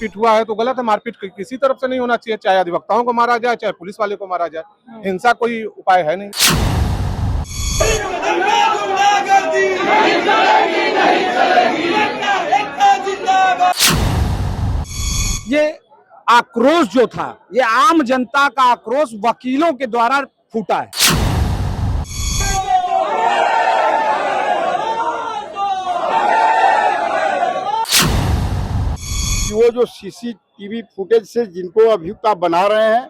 मारपीट हुआ है तो गलत है। मारपीट किसी तरफ से नहीं होना चाहिए, चाहे अधिवक्ताओं को मारा जाए चाहे पुलिस वाले को मारा जाए। हिंसा कोई उपाय है नहीं। ये आक्रोश जो था, ये आम जनता का आक्रोश वकीलों के द्वारा फूटा है। वो जो सीसीटीवी फुटेज से जिनको अभियुक्त बना रहे हैं,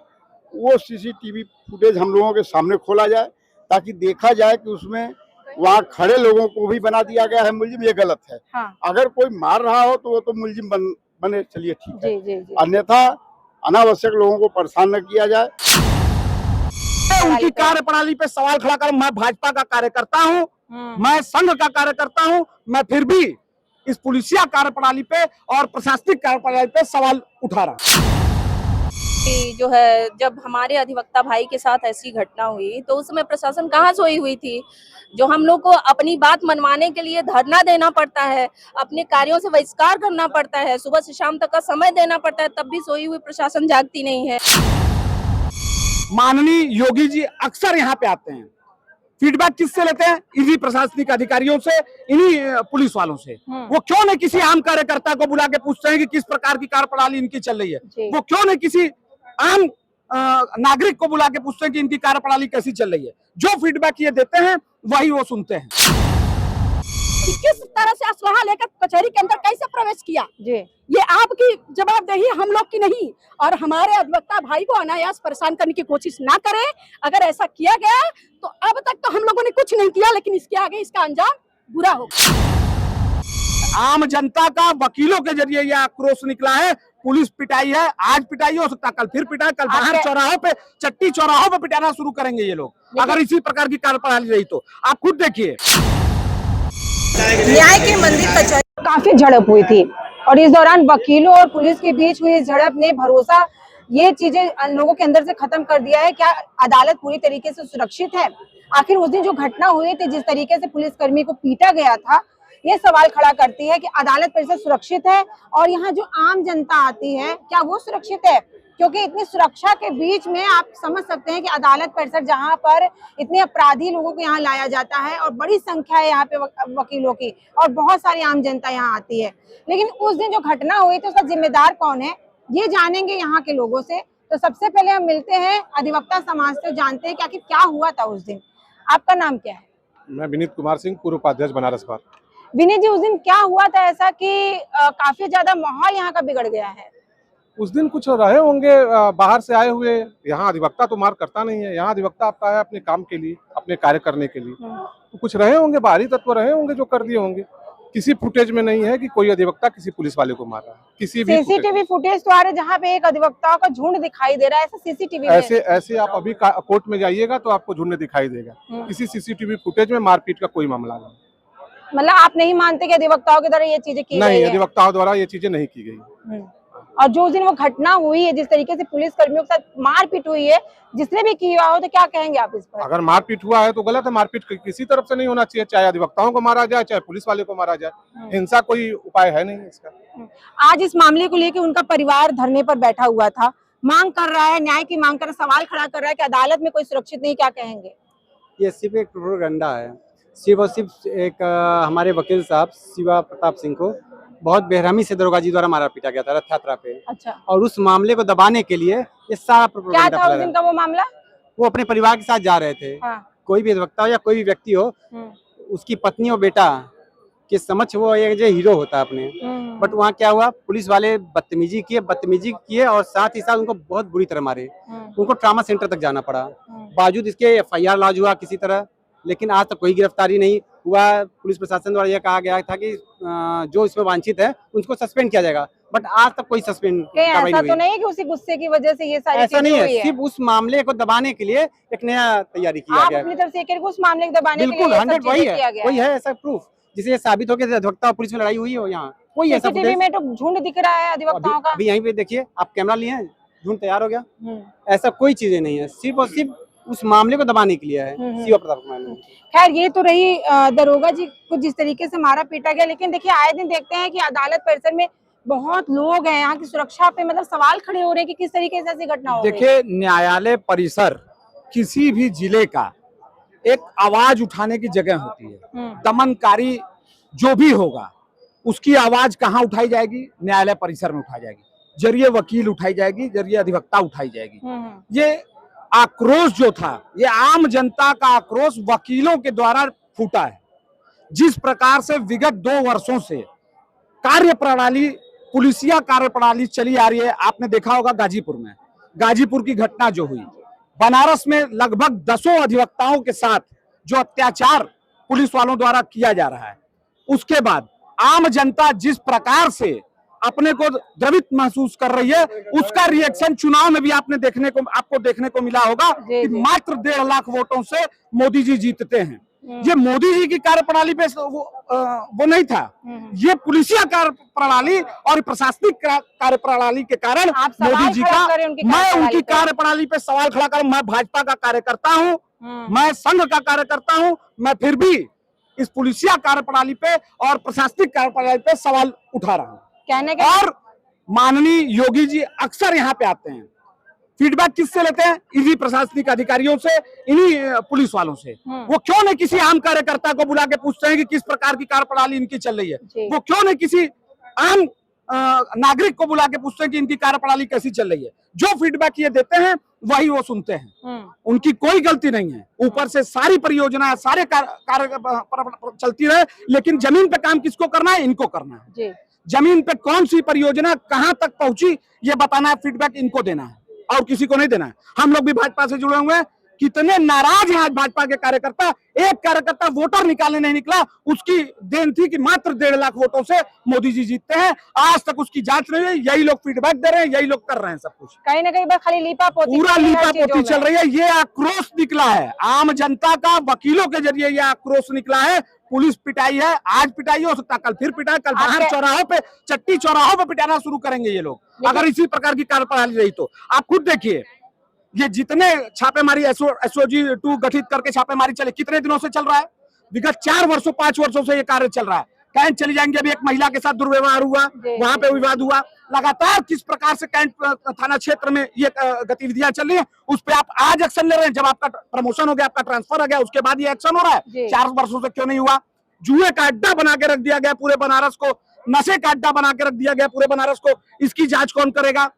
वो सीसीटीवी फुटेज हम लोगों के सामने खोला जाए ताकि देखा जाए कि उसमें वहाँ खड़े लोगों को भी बना दिया गया है मुलजिम। ये गलत है। हाँ। अगर कोई मार रहा हो तो वो तो मुलजिम बने, चलिए ठीक है। जी। अन्यथा अनावश्यक लोगों को परेशान न किया जाए। उनकी कार्यप्रणाली पे सवाल खड़ा कर, मैं भाजपा का कार्यकर्ता हूँ, मैं संघ का कार्यकर्ता हूँ, मैं फिर भी इस पुलिसिया कार्यप्रणाली पे और प्रशासनिक कार्यप्रणाली पे सवाल उठा रहा। जो है, जब हमारे अधिवक्ता भाई के साथ ऐसी घटना हुई तो उसमें प्रशासन कहाँ सोई हुई थी? जो हम लोग को अपनी बात मनवाने के लिए धरना देना पड़ता है, अपने कार्यों से बहिष्कार करना पड़ता है, सुबह से शाम तक का समय देना पड़ता है, तब भी सोई हुई प्रशासन जागती नहीं है। माननीय योगी जी अक्सर यहाँ पे आते हैं, फीडबैक किससे लेते हैं? इन्हीं प्रशासनिक अधिकारियों से, इन्हीं पुलिस वालों से। वो क्यों नहीं किसी आम कार्यकर्ता को बुला के पूछते हैं कि किस प्रकार की कार्यप्रणाली इनकी चल रही है? वो क्यों नहीं किसी आम नागरिक को बुला के पूछते हैं कि इनकी कार्यप्रणाली कैसी चल रही है? जो फीडबैक ये देते हैं वही वो सुनते हैं। किस तरह से असलहा लेकर कचहरी के अंदर कैसे प्रवेश किया जी, ये आपकी जवाबदेही, हम लोग की नहीं। और हमारे अधिवक्ता भाई को अनायास परेशान करने की कोशिश ना करें। अगर ऐसा किया गया तो अब तक तो हम लोगों ने कुछ नहीं किया, लेकिन इसके आगे इसका अंजाम बुरा होगा। आम जनता का वकीलों के जरिए यह आक्रोश निकला है। पुलिस पिटाई है, आज पिटाई हो सकता है, कल फिर पिटाई, कल बाहर चौराहों पे, चट्टी चौराहों पे पिटाना शुरू करेंगे ये लोग, अगर इसी प्रकार की कार्यप्रणाली रही तो। आप खुद देखिए, न्याय के मंदिर कचहरी काफी झड़प हुई थी और इस दौरान वकीलों और पुलिस के बीच हुई झड़प ने भरोसा, ये चीजें लोगों के अंदर से खत्म कर दिया है। क्या अदालत पूरी तरीके से सुरक्षित है? आखिर उस दिन जो घटना हुई थी, जिस तरीके से पुलिसकर्मी को पीटा गया था, ये सवाल खड़ा करती है कि अदालत परिसर सुरक्षित है और यहाँ जो आम जनता आती है क्या वो सुरक्षित है? क्योंकि इतनी सुरक्षा के बीच में आप समझ सकते हैं कि अदालत परिसर जहाँ पर इतने अपराधी लोगों को यहाँ लाया जाता है और बड़ी संख्या है यहाँ पे वकीलों की और बहुत सारी आम जनता यहाँ आती है, लेकिन उस दिन जो घटना हुई थी उसका जिम्मेदार कौन है ये जानेंगे यहाँ के लोगों से। तो सबसे पहले हम मिलते हैं अधिवक्ता समाज से, जानते हैं कि आखिर क्या हुआ था उस दिन। आपका नाम क्या है? मैं विनीत कुमार सिंह, पूर्व उपाध्यक्ष बनारस बार। विनीत जी, उस दिन क्या हुआ था ऐसा कि काफी ज्यादा माहौल यहाँ का बिगड़ गया है? उस दिन कुछ रहे होंगे बाहर से आए हुए। यहाँ अधिवक्ता तो मार करता नहीं है, यहाँ अधिवक्ता आता है अपने काम के लिए, अपने कार्य करने के लिए। तो कुछ रहे होंगे, बाहरी तत्व रहे होंगे जो कर दिए होंगे। किसी फुटेज में नहीं है कि कोई अधिवक्ता किसी पुलिस वाले को मार रहा है। किसी भी सीसीटीवी फुटेज तो आ रहे जहाँ पे एक अधिवक्ताओं का झुंड दिखाई दे रहा है, ऐसा सीसीटीवी ऐसे आप अभी कोर्ट में जाइएगा तो आपको झुंड दिखाई देगा। किसी सीसीटीवी फुटेज में मारपीट का कोई मामला नहीं। मतलब आप नहीं मानते कि अधिवक्ताओं के द्वारा ये चीजें की गई है? नहीं, अधिवक्ताओं द्वारा ये चीजें नहीं की गई। और जो उस दिन वो घटना हुई है, जिस तरीके से पुलिस कर्मियों के साथ मारपीट हुई है, जिसने भी किया हो, तो क्या कहेंगे आप इस पर? अगर मारपीट हुआ है तो गलत है। मारपीट किसी तरफ से नहीं होना चाहिए, चाहे अधिवक्ताओं को मारा जाए चाहे पुलिस वाले को मारा जाए। हिंसा कोई उपाय है नहीं इसका। आज इस मामले को लेकर उनका परिवार धरने पर बैठा हुआ था, मांग कर रहा है, न्याय की मांग कर रहा है, सवाल खड़ा कर रहा है कि अदालत में कोई सुरक्षित नहीं। क्या कहेंगे? ये सिर्फ एक प्रोपेगेंडा है। सिर्फ और सिर्फ एक हमारे वकील साहब शिवा प्रताप सिंह को बहुत बेरहमी से दरोगा जी द्वारा मारा पीटा गया था रथ यात्रा पे। अच्छा। और उस मामले को दबाने के लिए ये सारा प्रोपेगेंडा क्या था उस दिन का वो मामला? वो अपने परिवार के साथ जा रहे थे। हाँ। कोई भी अधिवक्ता हो या कोई भी व्यक्ति हो, उसकी पत्नी और बेटा के समक्ष वो एक जो हीरो होता है अपने। बट वहाँ क्या हुआ, पुलिस वाले बदतमीजी किए और साथ ही साथ उनको बहुत बुरी तरह मारे। उनको ट्रामा सेंटर तक जाना पड़ा। बावजूद इसके FIR लॉन्च हुआ किसी तरह, लेकिन आज तक कोई गिरफ्तारी नहीं हुआ। पुलिस प्रशासन द्वारा यह कहा गया था कि जो इसमें वांछित है उसको सस्पेंड किया जाएगा, बट आज तक कोई सस्पेंड कार्रवाई नहीं हुई। तो नहीं कि उसी गुस्से की वजह से ये सारी ऐसा नहीं है। सिर्फ उस मामले को दबाने के लिए एक नया तैयारी किया गया। आप अपनी तरफ से उस मामले को दबाने के लिए 100 वही है ऐसा प्रूफ जिसे साबित हो कि अधिवक्ता और पुलिस में लड़ाई हुई हो। यहाँ कोई ऐसा सीसीटीवी में तो झुंड दिख रहा है अधिवक्ताओं का। अभी यहीं पे देखिए, आप कैमरा लिए हैं, झुंड तैयार हो गया। ऐसा कोई चीजें नहीं है, सिर्फ और सिर्फ उस मामले को दबाने के लिए है। शिवा प्रताप कुमार। खैर, ये तो रही दरोगा जी को जिस तरीके से मारा पीटा गया, लेकिन देखिए आए दिन देखते हैं कि अदालत परिसर में बहुत लोग हैं यहाँ की सुरक्षा पे, मतलब सवाल खड़े हो रहे हैं कि किस तरीके से ऐसी घटना हो रही है। देखिए, न्यायालय परिसर किसी भी जिले का एक आवाज उठाने की जगह होती है। दमनकारी जो भी होगा उसकी आवाज कहाँ उठाई जाएगी? न्यायालय परिसर में उठाई जाएगी, जरिए वकील उठाई जाएगी, जरिए अधिवक्ता उठाई जाएगी। ये आक्रोश जो था, ये आम जनता का आक्रोश वकीलों के द्वारा फूटा है। जिस प्रकार से विगत 2 वर्षों से कार्य प्रणाली, पुलिसिया कार्य प्रणाली चली आ रही है, आपने देखा होगा गाजीपुर में, गाजीपुर की घटना जो हुई, बनारस में लगभग 10 अधिवक्ताओं के साथ जो अत्याचार पुलिस वालों द्वारा किया जा रहा है, उसके बाद आम जनता जिस प्रकार से अपने को द्रवित महसूस कर रही है, उसका रिएक्शन चुनाव में भी आपको देखने को मिला होगा कि मात्र 1.5 लाख वोटों से मोदी जी जीतते हैं। ये मोदी जी की कार्यप्रणाली पे वो नहीं था, ये पुलिसिया कार्यप्रणाली और प्रशासनिक कार्यप्रणाली के कारण मोदी जी का, मैं उनकी कार्यप्रणाली पे सवाल खड़ा करूं। मैं भाजपा का कार्यकर्ता हूं, मैं संघ का कार्यकर्ता हूं, मैं फिर भी इस पुलिसिया कार्यप्रणाली पे और प्रशासनिक कार्यप्रणाली पे सवाल उठा रहा हूं। कहने के और माननीय योगी जी अक्सर यहाँ पे आते हैं, फीडबैक किससे लेते हैं? इन्हीं प्रशासनिक अधिकारियों से, इन्हीं पुलिस वालों से। वो क्यों नहीं किसी आम कार्यकर्ता को बुला के पूछते हैं कि किस प्रकार की कार्यप्रणाली इनकी चल रही है? वो क्यों नहीं किसी आम नागरिक को बुला के पूछते हैं कि इनकी कार्यप्रणाली कैसी चल रही है? जो फीडबैक ये देते हैं वही वो सुनते हैं, उनकी कोई गलती नहीं है। ऊपर से सारी परियोजना, सारे कार्य चलती रहे, लेकिन जमीन पे काम किसको करना है? इनको करना है। जमीन पे कौन सी परियोजना कहां तक पहुंची ये बताना है, फीडबैक इनको देना है और किसी को नहीं देना है। हम लोग भी भाजपा से जुड़े हुए हैं, कितने नाराज हैं आज भाजपा के कार्यकर्ता। एक कार्यकर्ता वोटर निकालने नहीं निकला, उसकी देन थी कि मात्र 1.5 लाख वोटों से मोदी जी जीतते हैं, आज तक उसकी जांच नहीं हुई। यही लोग फीडबैक दे रहे हैं, यही लोग कर रहे हैं सब कुछ। कहीं ना कहीं बस खाली लीपापोती, पूरा लीपापोती चल रही है। ये आक्रोश निकला है आम जनता का, वकीलों के जरिए ये आक्रोश निकला है। पुलिस पिटाई है, आज पिटाई हो सकता है कल फिर पिटाई, कल बाहर चौराहों पे, चट्टी चौराहों पे पिटाना शुरू करेंगे ये लोग, अगर इसी प्रकार की कार्यप्रणाली रही तो। आप खुद देखिए, ये जितने छापेमारी एसओजी 2 गठित करके छापेमारी चले, कितने दिनों से चल रहा है? विगत 4 वर्षों 5 वर्षों से ये कार्य चल रहा है। कैंट चली जाएंगे, अभी एक महिला के साथ दुर्व्यवहार हुआ, वहां पे विवाद हुआ। लगातार किस प्रकार से कैंट थाना क्षेत्र में ये गतिविधियां चल रही है, उस पर आप आज एक्शन ले रहे हैं। जब आपका प्रमोशन हो गया, आपका ट्रांसफर हो गया, उसके बाद ये एक्शन हो रहा है। 4 वर्षों से क्यों नहीं हुआ? जुए का अड्डा बना के रख दिया गया पूरे बनारस को, नशे का अड्डा बना के रख दिया गया पूरे बनारस को। इसकी जांच कौन करेगा?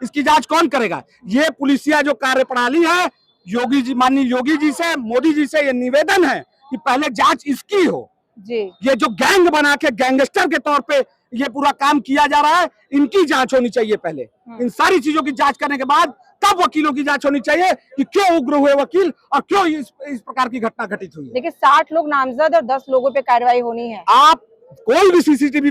इसकी जांच कौन करेगा? ये पुलिसिया जो कार्यप्रणाली है, योगी जी, माननीय योगी जी से, मोदी जी से ये निवेदन है कि पहले जांच इसकी हो जी। ये जो गैंग बना के गैंगस्टर के तौर पे ये पूरा काम किया जा रहा है, इनकी जांच होनी चाहिए पहले। इन सारी चीजों की जांच करने के बाद तब वकीलों की जांच होनी चाहिए कि क्यों उग्र हुए वकील और क्यों इस प्रकार की घटना घटित हुई। देखिए, 60 लोग नामजद और 10 लोगों पे कार्रवाई होनी है। आप कोई भी सीसीटीवी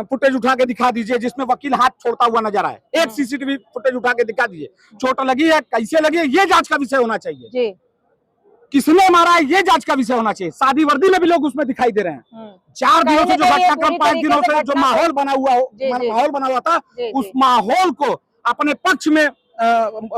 फुटेज उठा के दिखा दीजिए जिसमें वकील हाथ छोड़ता हुआ नजर आए। एक सीसीटीवी फुटेज उठा के दिखा दीजिए, चोट लगी है, कैसे लगी है, ये जांच का विषय होना चाहिए जी। किसने मारा है, ये जांच का विषय होना चाहिए। शादी वर्दी में भी लोग उसमें दिखाई दे रहे हैं। 4 दिनों से जो घटनाक्रम, 5 दिनों से जो माहौल बना हुआ था, उस माहौल को अपने पक्ष में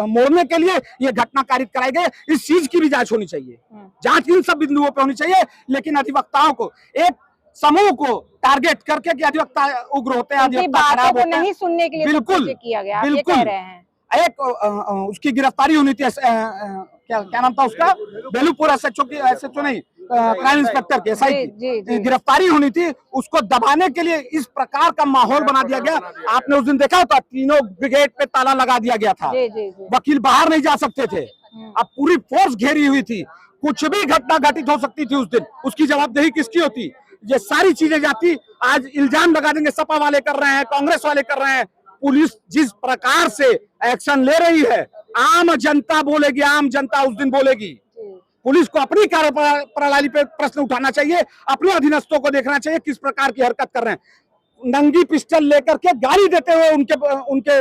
मोड़ने के लिए ये घटना कारित कराई गई। इस चीज की भी जांच होनी चाहिए। जांच इन सब बिंदुओं पे होनी चाहिए, लेकिन अधिवक्ताओं को, एक समूह को टारगेट करके कि अधिवक्ता उग्र होते हैं, अधिवक्ता खराब होते हैं, नहीं सुनने के लिए बिल्कुल किया गया। बिल्कुल कह रहे हैं। एक उसकी गिरफ्तारी होनी थी, क्या नाम था उसका, बेलूपुर एसएचओ नहीं, क्राइम इंस्पेक्टर की, एसआई की गिरफ्तारी होनी थी। उसको दबाने के लिए इस प्रकार का माहौल बना दिया गया। आपने उस दिन देखा था, तीनों ब्रिगेड पे ताला लगा दिया गया था, वकील बाहर नहीं जा सकते थे। अब पूरी फोर्स घेरी हुई थी, कुछ भी घटना घटित हो सकती थी उस दिन, उसकी जवाबदेही किसकी होती? ये सारी चीजें जाती। आज इल्जाम लगा देंगे, सपा वाले कर रहे हैं, कांग्रेस वाले कर रहे हैं। पुलिस जिस प्रकार से एक्शन ले रही है, आम जनता बोलेगी, आम जनता उस दिन बोलेगी। पुलिस को अपनी कार्यप्रणाली पे प्रश्न उठाना चाहिए, अपने अधीनस्थों को देखना चाहिए किस प्रकार की हरकत कर रहे हैं। नंगी पिस्टल लेकर के गाली देते हुए उनके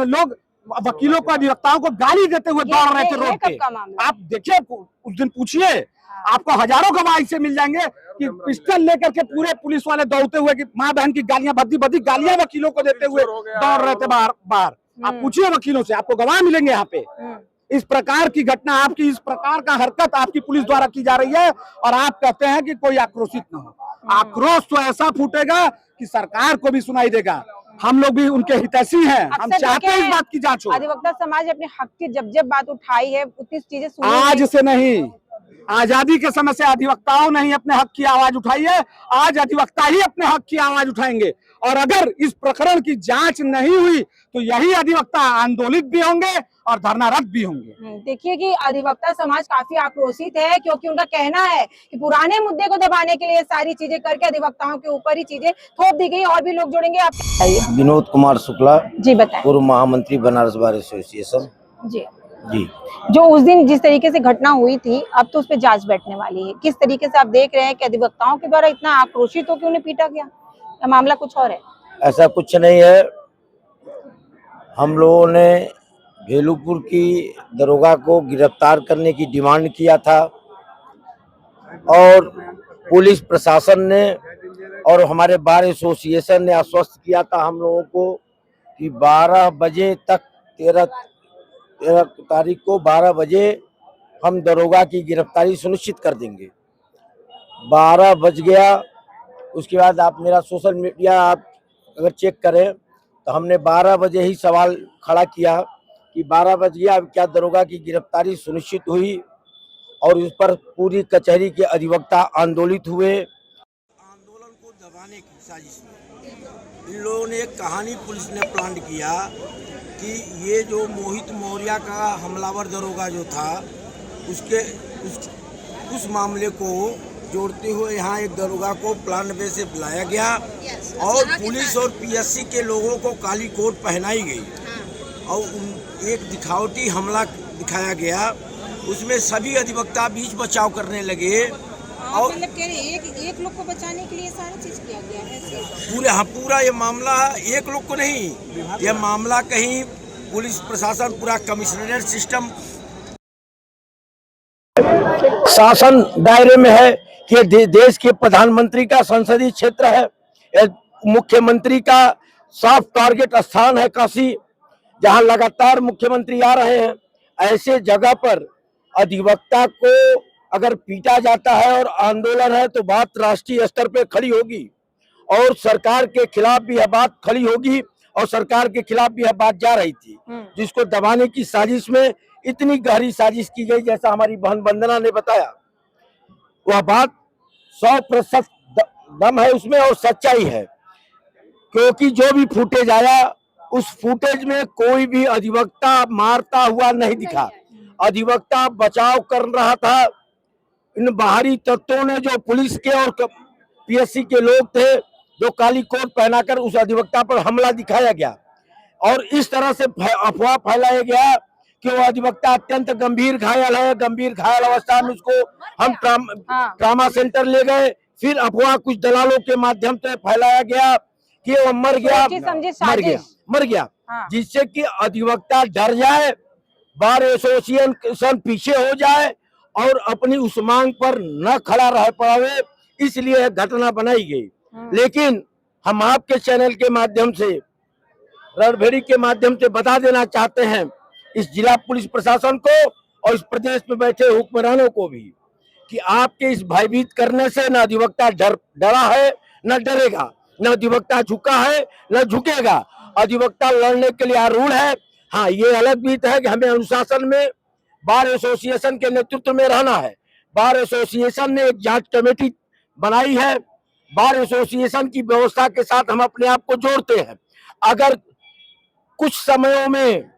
लोग वकीलों को, अधिवक्ताओं को गाली देते हुए दौड़ रहे थे रोड पे। आप देखिए, उस दिन पूछिए, आपको हजारों गवाह से मिल जाएंगे कि पिस्टल लेकर के पूरे पुलिस वाले दौड़ते हुए कि माँ बहन की गालियां, भद्दी गालियां वकीलों को देते हुए दौड़ रहे थे बाहर। आप पूछिए वकीलों से, आपको गवाह मिलेंगे यहाँ पे। इस प्रकार की घटना, आपकी इस प्रकार का हरकत आपकी पुलिस द्वारा की जा रही है, और आप कहते हैं कि कोई आक्रोशित न हो। आक्रोश तो ऐसा फूटेगा कि सरकार को भी सुनाई देगा। हम लोग भी उनके हितैषी हैं, हम अक्सर चाहते हैं इस बात की जांच हो। अधिवक्ता समाज अपने हक की जब बात उठाई है उतनी चीजें सुनी आज नहीं। से नहीं, आजादी के समय से अधिवक्ताओं ने ही अपने हक की आवाज उठाई है, आज अधिवक्ता ही अपने हक की आवाज उठाएंगे। और अगर इस प्रकरण की जांच नहीं हुई तो यही अधिवक्ता आंदोलित भी होंगे और धरनारत भी होंगे। देखिए कि अधिवक्ता समाज काफी आक्रोशित है, क्योंकि उनका कहना है कि पुराने मुद्दे को दबाने के लिए सारी चीजें करके अधिवक्ताओं के ऊपर ही चीजें थोप दी गई। और भी लोग जुड़ेंगे, आप बताइए। विनोद कुमार शुक्ला जी बताएं। पूर्व महामंत्री बनारस बार एसोसिएशन। जी जी, जो उस दिन जिस तरीके से घटना हुई थी, अब तो उस पर जांच बैठने वाली है। किस तरीके से आप देख रहे हैं कि अधिवक्ताओं के द्वारा इतना आक्रोशित होकर उन्हें पीटा गया, या मामला कुछ और है? ऐसा कुछ नहीं है। हम लोगों ने भेलूपुर की दरोगा को गिरफ्तार करने की डिमांड किया था और पुलिस प्रशासन ने और हमारे बार एसोसिएशन ने आश्वस्त किया था हम लोगों को कि 12 बजे तक 13 तारीख को 12 बजे हम दरोगा की गिरफ्तारी सुनिश्चित कर देंगे। 12 बज गया। उसके बाद आप मेरा सोशल मीडिया आप अगर चेक करें तो हमने 12 बजे ही सवाल खड़ा किया कि 12 बज गया, अब क्या दरोगा की गिरफ्तारी सुनिश्चित हुई? और उस पर पूरी कचहरी के अधिवक्ता आंदोलित हुए। आंदोलन को दबाने की साजिश में इन लोगों ने एक कहानी पुलिस ने प्लान किया कि ये जो मोहित मौर्य का हमलावर दरोगा जो था उस मामले को जोड़ते हुए यहाँ एक दरोगा को प्लान बे से बुलाया गया और पुलिस और पीएससी के लोगों को काली कोट पहनाई गई और एक दिखावटी हमला दिखाया गया। उसमें सभी अधिवक्ता बीच बचाव करने लगे और मतलब कह रहे एक लोग को बचाने के लिए सारा चीज किया गया है। पूरा ये मामला एक लोग को नहीं, ये मामला कहीं पुलिस प्रशासन पूरा कमिश्नरेट सिस्टम शासन दायरे में है कि देश के प्रधानमंत्री का संसदीय क्षेत्र है, मुख्यमंत्री का सॉफ्ट टारगेट स्थान है काशी, जहां लगातार मुख्यमंत्री आ रहे हैं। ऐसे जगह पर अधिवक्ता को अगर पीटा जाता है और आंदोलन है तो बात राष्ट्रीय स्तर पे खड़ी होगी और सरकार के खिलाफ भी यह बात खड़ी होगी और सरकार के खिलाफ भी यह बात जा रही थी, जिसको दबाने की साजिश में इतनी गहरी साजिश की गई। जैसा हमारी बहन वंदना ने बताया, वह बात 100% दम है उसमें और सच्चाई है, क्योंकि जो भी फुटेज आया उस फुटेज में कोई भी अधिवक्ता मारता हुआ नहीं दिखा। अधिवक्ता बचाव कर रहा था। इन बाहरी तत्वों ने, जो पुलिस के और पीएससी के लोग थे, जो काली कोट पहनाकर उस अधिवक्ता पर हमला दिखाया गया और इस तरह से अफवाह फैलाया गया कि वो अधिवक्ता अत्यंत गंभीर घायल है। गंभीर घायल अवस्था में उसको हम ट्रामा सेंटर ले गए। फिर अफवाह कुछ दलालों के माध्यम से फैलाया गया कि वो मर गया, जिससे कि अधिवक्ता डर जाए, बार एसोसिएशन पीछे हो जाए और अपनी उस मांग पर न खड़ा रह पावे, इसलिए घटना बनाई गई। लेकिन हम आपके चैनल के माध्यम से, रणभेड़ी के माध्यम से बता देना चाहते हैं इस जिला पुलिस प्रशासन को और इस प्रदेश में बैठे हुक्मरानों को भी कि आपके इस भयभीत करने से न अधिवक्ता डरा है न डरेगा, न अधिवक्ता झुका है न झुकेगा। अधिवक्ता लड़ने के लिए आरूढ़ है। हाँ, ये अलग बात है कि हमें अनुशासन में बार एसोसिएशन के नेतृत्व में रहना है। बार एसोसिएशन ने एक जांच कमेटी बनाई है। बार एसोसिएशन की व्यवस्था के साथ हम अपने आप को जोड़ते हैं। अगर कुछ समयों में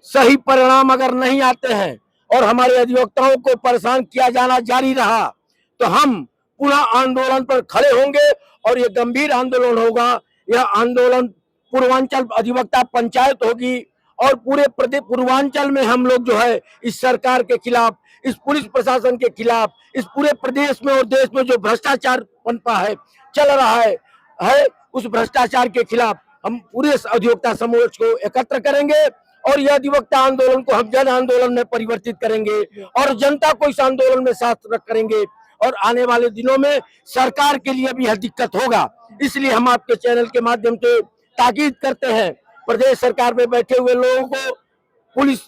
सही परिणाम अगर नहीं आते हैं और हमारे अधिवक्ताओं को परेशान किया जाना जारी रहा तो हम पुनः आंदोलन पर खड़े होंगे और ये गंभीर आंदोलन होगा। यह आंदोलन पूर्वांचल अधिवक्ता पंचायत होगी और पूरे प्रदेश पूर्वांचल में हम लोग जो है इस सरकार के खिलाफ, इस पुलिस प्रशासन के खिलाफ, इस पूरे प्रदेश में और देश में जो भ्रष्टाचार पनपा है, चल रहा है उस भ्रष्टाचार के खिलाफ हम पूरे अधिवक्ता समूह को एकत्र करेंगे और यह अधिवक्ता आंदोलन को हम जन आंदोलन में परिवर्तित करेंगे और जनता को इस आंदोलन में साथ करेंगे और आने वाले दिनों में सरकार के लिए भी यह दिक्कत होगा। इसलिए हम आपके चैनल के माध्यम से ताकीद करते हैं प्रदेश सरकार में बैठे हुए लोगों को, पुलिस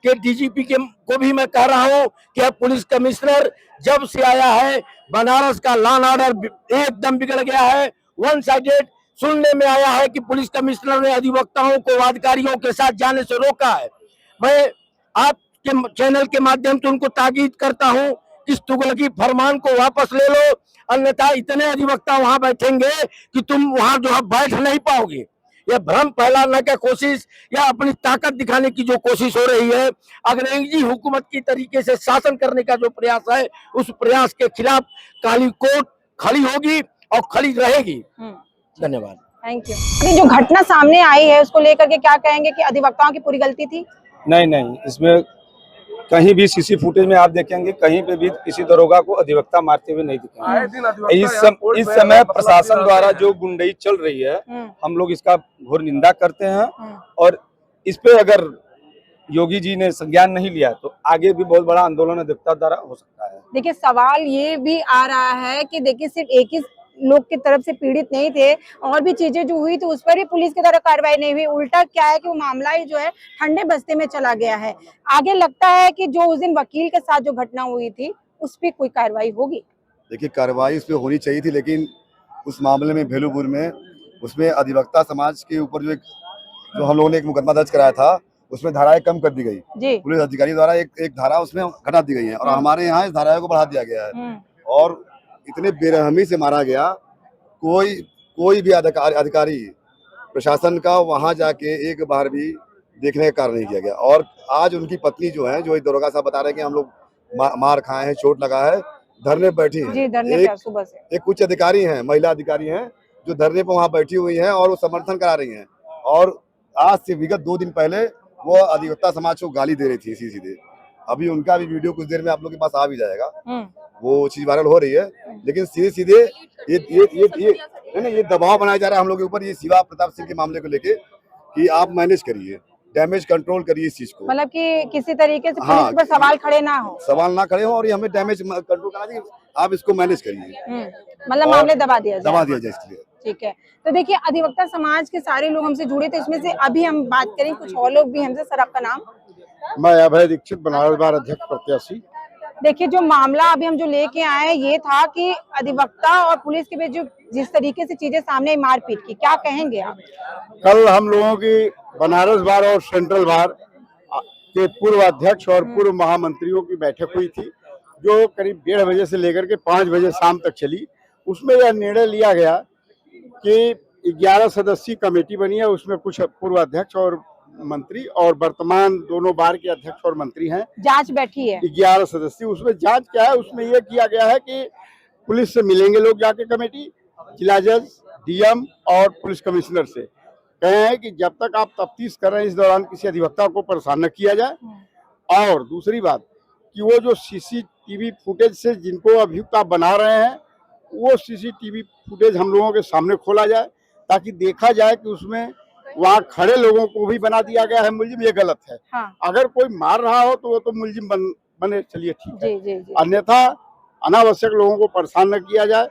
के डीजीपी को भी मैं कह रहा हूं कि पुलिस कमिश्नर जब से आया है बनारस का लॉ एंड ऑर्डर एकदम बिगड़ गया है, वन साइडेड। सुनने में आया है कि पुलिस कमिश्नर ने अधिवक्ताओं को अधिकारियों के साथ जाने से रोका है। मैं आपके चैनल के माध्यम से उनको ताकीद करता हूं कि इस तुगलकी फरमान को वापस ले लो, अन्यथा इतने अधिवक्ता वहां बैठेंगे कि तुम वहां जो है बैठ नहीं पाओगे। यह भ्रम फैलाने की कोशिश या अपनी ताकत दिखाने की जो कोशिश हो रही है, अंग्रेजी हुकूमत की तरीके से शासन करने का जो प्रयास है, उस प्रयास के खिलाफ काली कोर्ट खड़ी होगी और खड़ी रहेगी। धन्यवाद। Thank you. अभी जो घटना सामने आई है उसको लेकर के क्या कहेंगे कि अधिवक्ताओं की पूरी गलती थी? नहीं, इसमें कहीं भी सीसी फुटेज में आप देखेंगे कहीं पे भी किसी दरोगा को अधिवक्ता मारते हुए नहीं दिखेंगे। इस समय प्रशासन द्वारा जो गुंडई चल रही है, हम लोग इसका घोर निंदा करते हैं और इस पे अगर योगी जी ने संज्ञान नहीं लिया तो आगे भी बहुत बड़ा आंदोलन अधिवक्ता द्वारा हो सकता है। देखिए सवाल ये भी आ रहा है कि देखिए सिर्फ एक ही लोग की तरफ से पीड़ित नहीं थे, और भी चीजें जो हुई तो उस पर भी पुलिस की तरफ कार्रवाई नहीं हुई। उल्टा क्या है कि वो मामला ही जो है ठंडे बस्ते में चला गया है। आगे लगता है कि जो उस दिन वकील के साथ जो घटना हुई थी उस पर कोई कार्रवाई होगी। देखिए कार्रवाई उस पर होनी चाहिए थी, लेकिन उस मामले में भेलूपुर में उसमें अधिवक्ता समाज के ऊपर जो हम लोगों ने एक मुकदमा दर्ज कराया था, उसमें धाराएं कम कर दी गई। पुलिस अधिकारी द्वारा एक धारा उसमें घटा दी गई है और हमारे यहाँ इस धाराओं को बढ़ा दिया गया है और इतने बेरहमी से मारा गया। कोई भी अधिकारी प्रशासन का वहां जाके एक बार भी देखने का कार्य नहीं किया गया। और आज उनकी पत्नी जो है, जो दरोगा साहब बता रहे हैं कि हम लोग मार खाए हैं, चोट लगा है, धरने बैठी है। सुबह से एक उच्च अधिकारी हैं, महिला अधिकारी हैं, जो धरने पर वहां बैठी हुई हैं और वो समर्थन करा रही हैं। और आज से विगत 2 दिन पहले वो अधिवक्ता समाज को गाली दे रही थी सीधे। अभी उनका भी वीडियो कुछ देर में आप लोग के पास आ भी जाएगा, वो चीज वायरल हो रही है। लेकिन सीधे ये दबाव बनाया जा रहा है हम लोग के ऊपर, ये शिवा प्रताप सिंह के मामले को लेके कि आप मैनेज करिए, डैमेज कंट्रोल करिए इस चीज को, मतलब कि किसी तरीके से पुलिस पर सवाल खड़े ना हो और ये हमें डैमेज कंट्रोल करना चाहिए। आप इसको मैनेज करिए, मतलब मामले दबा दिया जाए इसके लिए। ठीक है। तो देखिए अधिवक्ता समाज के सारे लोग हमसे जुड़े थे, इसमें से अभी हम बात करें कुछ और लोग भी हमसे। सर आपका नाम? मैं अभय दीक्षित, बनारस बार अध्यक्ष प्रत्याशी। देखिए जो मामला अभी हम जो लेके आए हैं ये था कि अधिवक्ता और पुलिस के बीच जो जिस तरीके से चीजें सामने आई मारपीट की, क्या कहेंगे आप? कल हम लोगों की बनारस बार और सेंट्रल बार के पूर्व अध्यक्ष और पूर्व महामंत्रियों की बैठक हुई थी, जो करीब 1:30 बजे से लेकर के 5 बजे शाम तक चली। उसमें यह निर्णय लिया गया कि 11 सदस्यीय कमेटी बनी है, उसमें कुछ पूर्व अध्यक्ष और मंत्री और वर्तमान दोनों बार के अध्यक्ष और मंत्री हैं। जांच बैठी है 11 सदस्य। उसमें जांच क्या है, उसमें यह किया गया है कि पुलिस से मिलेंगे लोग जाके कमेटी, जिला जज, डीएम और पुलिस कमिश्नर से कहे हैं कि जब तक आप तफ्तीश कर रहे हैं इस दौरान किसी अधिवक्ता को परेशान न किया जाए। और दूसरी बात कि वो जो सीसीटीवी फुटेज से जिनको अभियुक्त आप बना रहे हैं, वो सीसीटीवी फुटेज हम लोगों के सामने खोला जाए ताकि देखा जाए कि उसमें वहाँ खड़े लोगों को भी बना दिया गया है मुलजिम। ये गलत है। अगर कोई मार रहा हो तो वो तो मुलजिम बने, चलिए ठीक है। अन्यथा अनावश्यक लोगों को परेशान न किया जाए।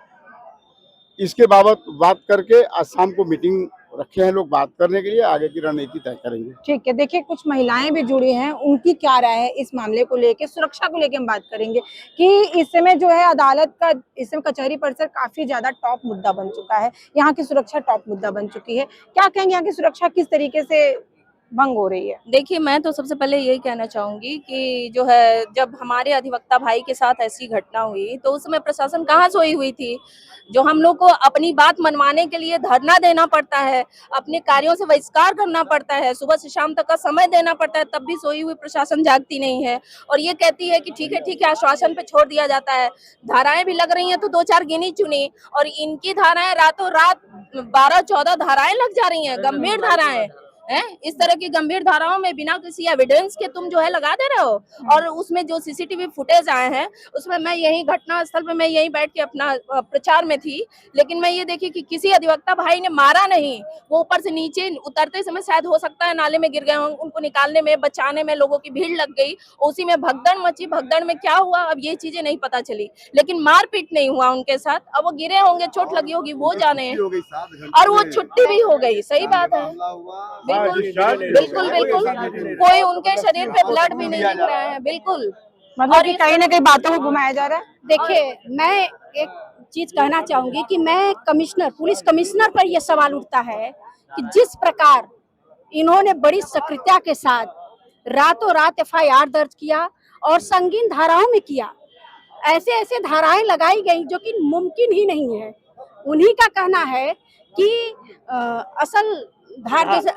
इसके बाबत बात करके आज शाम को मीटिंग रखे हैं लोग बात करने के लिए, आगे की रणनीति तय करेंगे। ठीक है। देखिए कुछ महिलाएं भी जुड़ी हैं, उनकी क्या राय है इस मामले को लेके, सुरक्षा को लेके हम बात करेंगे कि इस समय जो है अदालत का, इस समय कचहरी परिसर काफी ज्यादा टॉप मुद्दा बन चुका है, यहाँ की सुरक्षा टॉप मुद्दा बन चुकी है। क्या कहेंगे यहाँ की सुरक्षा किस तरीके से भंग हो रही है? देखिए मैं तो सबसे पहले यही कहना चाहूंगी कि जो है जब हमारे अधिवक्ता भाई के साथ ऐसी घटना हुई तो उस समय प्रशासन कहाँ सोई हुई थी? जो हम लोग को अपनी बात मनवाने के लिए धरना देना पड़ता है, अपने कार्यों से बहिष्कार करना पड़ता है, सुबह से शाम तक का समय देना पड़ता है, तब भी सोई हुई प्रशासन जागती नहीं है और ये कहती है कि ठीक है आश्वासन पे छोड़ दिया जाता है। धाराएं भी लग रही हैं तो 2-4 गिनी चुनी, और इनकी धाराएं रातों रात 12-14 धाराएं लग जा रही हैं, गंभीर धाराएं हैं। इस तरह की गंभीर धाराओं में बिना किसी एविडेंस के तुम जो है लगा दे रहे हो। और उसमें जो सीसीटीवी फुटेज आए हैं उसमें मैं यही घटना स्थल पे मैं यही बैठ के अपना प्रचार में थी, लेकिन मैं ये देखी कि किसी अधिवक्ता भाई ने मारा नहीं। वो ऊपर से नीचे उतरते समय शायद हो सकता है नाले में गिर गए हों, उनको निकालने में बचाने में लोगों की भीड़ लग गई, उसी में भगदड़ मची। भगदड़ में क्या हुआ अब ये चीजें नहीं पता चली, लेकिन मारपीट नहीं हुआ उनके साथ। अब वो गिरे होंगे, चोट लगी होगी, वो जाने, और वो छुट्टी भी हो गई। सही बात है, बिल्कुल बिल्कुल। कोई उनके शरीर पे ब्लड भी नहीं दिख रहा है, बिल्कुल। मतलब कि कहीं ना कहीं बातों को घुमाया जा रहा है। देखिए मैं एक चीज कहना चाहूंगी कि मैं कमिश्नर, पुलिस कमिश्नर पर यह सवाल उठता है कि जिस प्रकार इन्होंने बड़ी सक्रियता के साथ रातों रात FIR दर्ज किया और संगीन धाराओं में किया, ऐसे ऐसे धाराएं लगाई गई जो कि मुमकिन ही नहीं है। उन्हीं का कहना है कि असल धार जैसे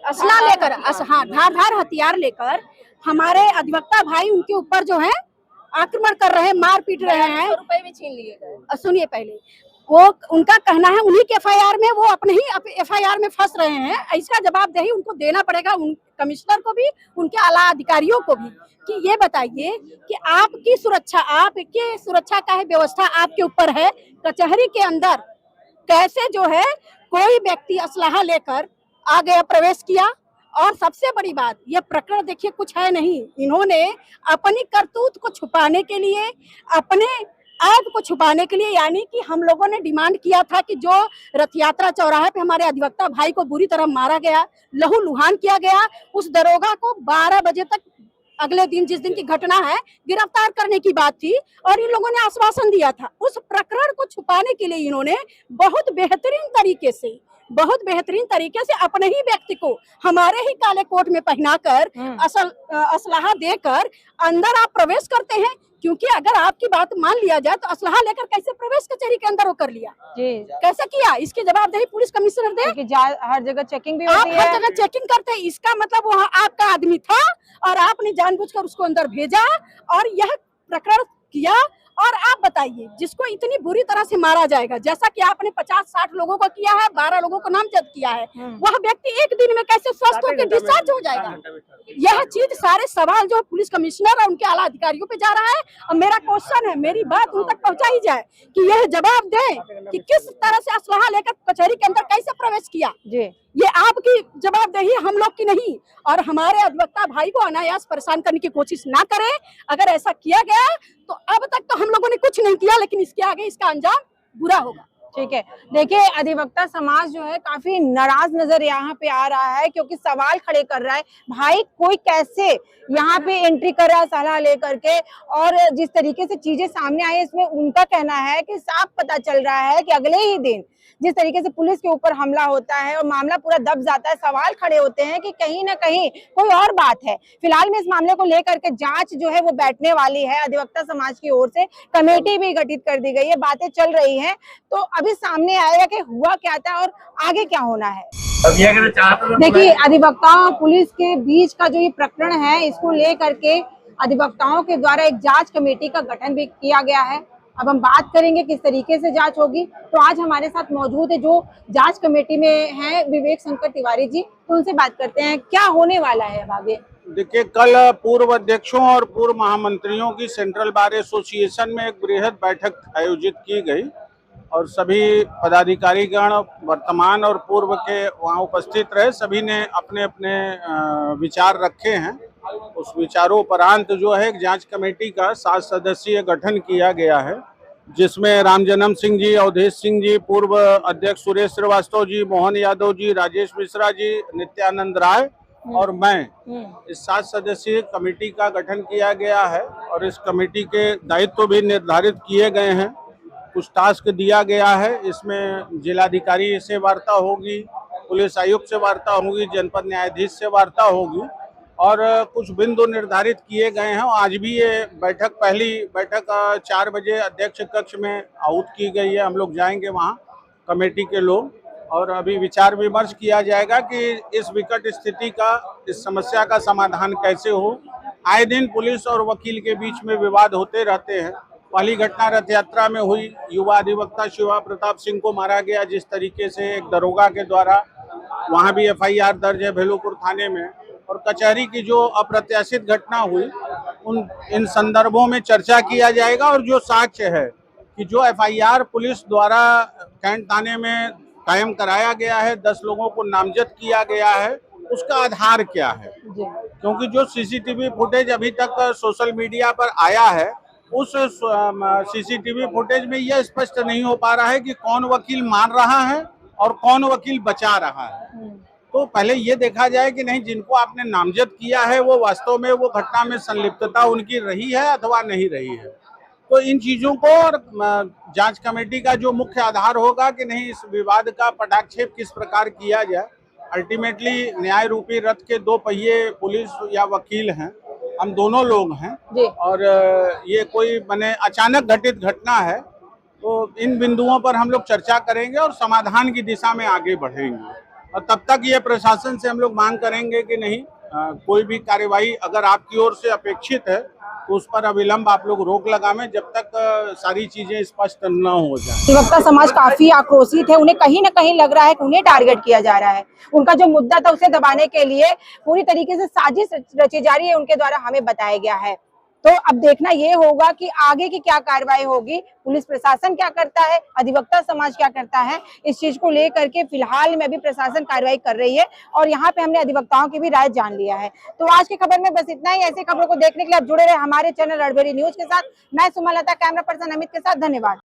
असला लेकर धार हथियार लेकर हमारे अधिवक्ता भाई उनके ऊपर जो है आक्रमण कर रहे हैं, मार पीट रहे हैं, रुपए भी छीन लिए गए। सुनिए पहले, वो उनका कहना है उन्हीं के FIR में, वो अपने ही FIR में फंस रहे हैं। इसका जवाबदेही उनको देना पड़ेगा, उन कमिश्नर को भी, उनके आला अधिकारियों को भी, कि ये बताइए कि आपकी सुरक्षा का है व्यवस्था आपके ऊपर है। कचहरी के अंदर कैसे जो है कोई व्यक्ति असलाहा लेकर आ गया, प्रवेश किया। और सबसे बड़ी बात, ये प्रकरण देखिए कुछ है नहीं, इन्होंने अपनी करतूत को छुपाने के लिए, अपने ऐब को छुपाने के लिए, यानी कि हम लोगों ने डिमांड किया था कि जो रथ यात्रा चौराहे पे हमारे अधिवक्ता भाई को बुरी तरह मारा गया, लहू लुहान किया गया, उस दरोगा को 12 बजे तक अगले दिन, जिस दिन की घटना है, गिरफ्तार करने की बात थी और इन लोगों ने आश्वासन दिया था। उस प्रकरण को छुपाने के लिए इन्होंने बहुत बेहतरीन तरीके से अपने ही व्यक्ति को हमारे ही काले कोट में पहनाकर असलाहा देकर अंदर आप प्रवेश करते हैं। क्योंकि अगर आपकी बात मान लिया जाए तो असलाहा लेकर कैसे प्रवेश कचहरी के अंदर वो कर लिया, कैसे किया, इसकी जवाबदेही पुलिस कमिश्नर दे। हर जगह चेकिंग भी होती है, हर जगह चेकिंग करते हैं, इसका मतलब वहाँ आपका आदमी था और आपने जानबूझकर उसको अंदर भेजा और यह प्रकरण किया। और आप बताइए, जिसको इतनी बुरी तरह से मारा जाएगा, जैसा कि आपने 50-60 लोगों को किया है, 12 लोगों को नामजद किया है, वह व्यक्ति एक दिन में कैसे स्वस्थ होकर डिस्चार्ज हो जाएगा? यह चीज, सारे सवाल जो पुलिस कमिश्नर और उनके आला अधिकारियों पे जा रहा है। और मेरा क्वेश्चन है, मेरी बात उन तक पहुंचाई जाए कि यह जवाब दें कि किस तरह से असलाहा लेकर कचहरी के अंदर कैसे प्रवेश किया। ये आपकी जवाबदेही, हम लोग की नहीं। और हमारे अधिवक्ता भाई को अनायास परेशान करने की कोशिश ना करें। अगर ऐसा किया गया तो अब तक तो हम लोगों ने कुछ नहीं किया, लेकिन इसके आगे इसका अंजाम बुरा होगा। ठीक है, देखिए अधिवक्ता समाज जो है काफी नाराज नजर यहाँ पे आ रहा है, क्योंकि सवाल खड़े कर रहा है, भाई कोई कैसे यहाँ पे एंट्री कर रहा है सलाह लेकर के। और जिस तरीके से चीजें सामने आई, इसमें उनका कहना है कि साफ पता चल रहा है कि अगले ही दिन जिस तरीके से पुलिस के ऊपर हमला होता है और मामला पूरा दब जाता है, सवाल खड़े होते हैं कि कहीं ना कहीं कोई और बात है। फिलहाल में इस मामले को लेकर के जांच जो है वो बैठने वाली है। अधिवक्ता समाज की ओर से कमेटी भी गठित कर दी गई है, बातें चल रही हैं, तो अभी सामने आएगा कि हुआ क्या था और आगे क्या होना है। देखिए, अधिवक्ताओं पुलिस के बीच का जो ये प्रकरण है, इसको लेकर के अधिवक्ताओं के द्वारा एक जांच कमेटी का गठन भी किया गया है। अब हम बात करेंगे किस तरीके से जांच होगी। तो आज हमारे साथ मौजूद है जो जांच कमेटी में हैं, विवेक शंकर तिवारी जी, तो उनसे बात करते हैं क्या होने वाला है अब आगे। देखिए, कल पूर्व अध्यक्षों और पूर्व महामंत्रियों की सेंट्रल बार एसोसिएशन में एक बृहद बैठक आयोजित की गई और सभी पदाधिकारीगण वर्तमान और पूर्व के वहां उपस्थित रहे। सभी ने अपने अपने विचार रखे हैं। उस विचारों उपरांत जो है एक जांच कमेटी का 7 सदस्यीय गठन किया गया है, जिसमें रामजन्म सिंह जी, अवधेश सिंह जी, पूर्व अध्यक्ष सुरेश श्रीवास्तव जी, मोहन यादव जी, राजेश मिश्रा जी, नित्यानंद राय और मैं, इस 7 सदस्यीय कमेटी का गठन किया गया है। और इस कमेटी के दायित्व भी निर्धारित किए गए हैं, कुछ टास्क दिया गया है। इसमें जिलाधिकारी से वार्ता होगी, पुलिस आयुक्त से वार्ता होगी, जनपद न्यायाधीश से वार्ता होगी और कुछ बिंदु निर्धारित किए गए हैं। आज भी ये बैठक, पहली बैठक 4 बजे अध्यक्ष कक्ष में आहूत की गई है। हम लोग जाएंगे वहाँ, कमेटी के लोग, और अभी विचार विमर्श किया जाएगा कि इस विकट स्थिति का, इस समस्या का समाधान कैसे हो। आए दिन पुलिस और वकील के बीच में विवाद होते रहते हैं। पहली घटना रथ यात्रा में हुई, युवा अधिवक्ता शिवा प्रताप सिंह को मारा गया जिस तरीके से एक दरोगा के द्वारा, वहाँ भी FIR दर्ज है भेलूपुर थाने में। और कचहरी की जो अप्रत्याशित घटना हुई, इन संदर्भों में चर्चा किया जाएगा। और जो साक्ष्य है कि जो FIR पुलिस द्वारा कैंट थाने में कायम कराया गया है, 10 लोगों को नामजद किया गया है, उसका आधार क्या है। क्योंकि जो CCTV फुटेज अभी तक सोशल मीडिया पर आया है, उस CCTV फुटेज में यह स्पष्ट नहीं हो पा रहा है कि कौन वकील मार रहा है और कौन वकील बचा रहा है। तो पहले ये देखा जाए कि नहीं, जिनको आपने नामजद किया है वो वास्तव में वो घटना में संलिप्तता उनकी रही है अथवा नहीं रही है। तो इन चीजों को और जांच कमेटी का जो मुख्य आधार होगा कि नहीं, इस विवाद का पटाक्षेप किस प्रकार किया जाए। अल्टीमेटली न्याय रूपी रथ के दो पहिए पुलिस या वकील हैं, हम दोनों लोग हैं और ये कोई माने अचानक घटित घटना है, तो इन बिंदुओं पर हम लोग चर्चा करेंगे और समाधान की दिशा में आगे बढ़ेंगे। और तब तक ये प्रशासन से हम लोग मांग करेंगे कि नहीं, कोई भी कार्यवाही अगर आपकी ओर से अपेक्षित है तो उस पर अविलंब आप लोग रोक लगाएं जब तक सारी चीजें स्पष्ट न हो जाए। अधिवक्ता समाज काफी आक्रोशित है, उन्हें कहीं ना कहीं लग रहा है कि उन्हें टारगेट किया जा रहा है। उनका जो मुद्दा था उसे दबाने के लिए पूरी तरीके से साजिश रची जा रही है, उनके द्वारा हमें बताया गया है। तो अब देखना ये होगा कि आगे की क्या कार्रवाई होगी, पुलिस प्रशासन क्या करता है, अधिवक्ता समाज क्या करता है। इस चीज को लेकर के फिलहाल में अभी प्रशासन कार्रवाई कर रही है और यहाँ पे हमने अधिवक्ताओं की भी राय जान लिया है। तो आज की खबर में बस इतना ही। ऐसी खबरों को देखने के लिए आप जुड़े रहे हमारे चैनल रणभेरी न्यूज के साथ। मैं सुमलता, कैमरा पर्सन अमित के साथ। धन्यवाद।